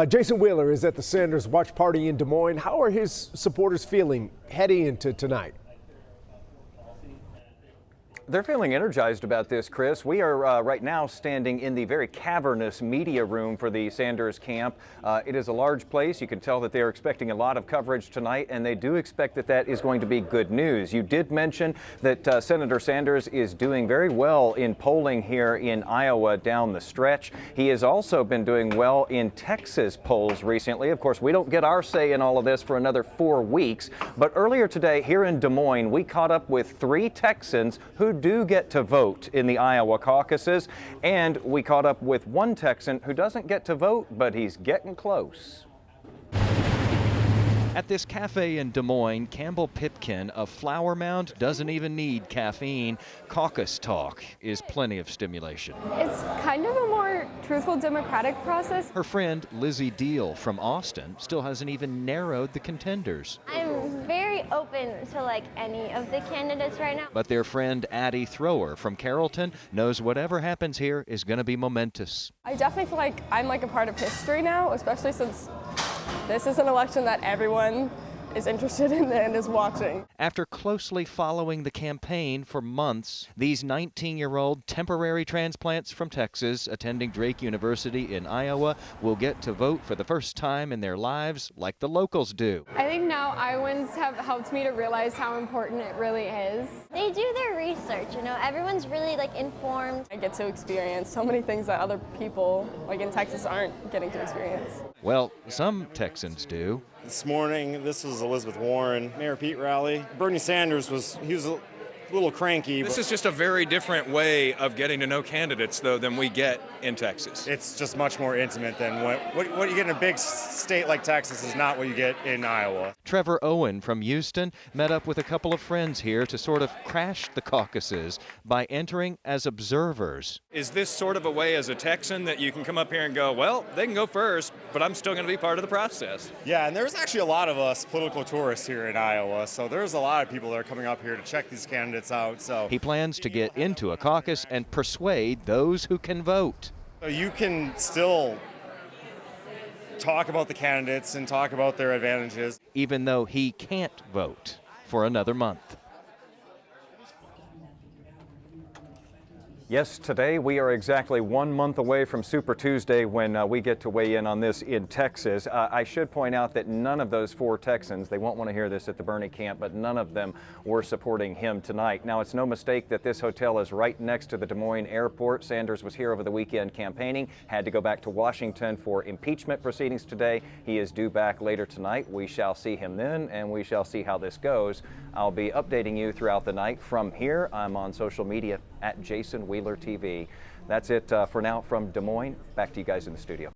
Jason Wheeler is at the Sanders watch party in Des Moines. How are his supporters feeling heading into tonight? They're feeling energized about this, Chris. We are right now standing in the very cavernous media room for the Sanders camp. It is a large place. You can tell that they're expecting a lot of coverage tonight, and they do expect that that is going to be good news. You did mention that Senator Sanders is doing very well in polling here in Iowa down the stretch. He has also been doing well in Texas polls recently. Of course, we don't get our say in all of this for another 4 weeks, but earlier today here in Des Moines, we caught up with 3 Texans who do get to vote in the Iowa caucuses, and we caught up with 1 Texan who doesn't get to vote, but he's getting close. At this cafe in Des Moines, Campbell Pipkin of Flower Mound doesn't even need caffeine. Caucus talk is plenty of stimulation. It's kind of a more truthful democratic process. Her friend Lizzie Deal from Austin still hasn't even narrowed the contenders. I'm very open to any of the candidates right now. But their friend Addie Thrower from Carrollton knows whatever happens here is going to be momentous. I definitely feel like I'm a part of history now, especially since this is an election that everyone is interested in and is watching. After closely following the campaign for months, these 19-year-old temporary transplants from Texas attending Drake University in Iowa will get to vote for the first time in their lives like the locals do. I think now Iowans have helped me to realize how important it really is. They do their research, everyone's really informed. I get to experience so many things that other people in Texas aren't getting to experience. Well, some Texans do. This morning, this was Elizabeth Warren, Mayor Pete rally. Bernie Sanders was a little cranky. This is just a very different way of getting to know candidates, though, than we get in Texas. It's just much more intimate than what you get in a big state like Texas is not what you get in Iowa. Trevor Owen from Houston met up with a couple of friends here to sort of crash the caucuses by entering as observers. Is this sort of a way as a Texan that you can come up here and go, well, they can go first, but I'm still going to be part of the process? Yeah, and there's actually a lot of us political tourists here in Iowa, so there's a lot of people that are coming up here to check these candidates out. So he plans to get into a caucus and persuade those who can vote. So you can still talk about the candidates and talk about their advantages. Even though he can't vote for another month. Yes, today we are exactly 1 month away from Super Tuesday when we get to weigh in on this in Texas. I should point out that none of those 4 Texans, they won't want to hear this at the Bernie camp, but none of them were supporting him tonight. Now, it's no mistake that this hotel is right next to the Des Moines airport. Sanders was here over the weekend campaigning, had to go back to Washington for impeachment proceedings today. He is due back later tonight. We shall see him then, and we shall see how this goes. I'll be updating you throughout the night. From here, I'm on social media at Jason Wheeler TV. That's it for now from Des Moines. Back to you guys in the studio.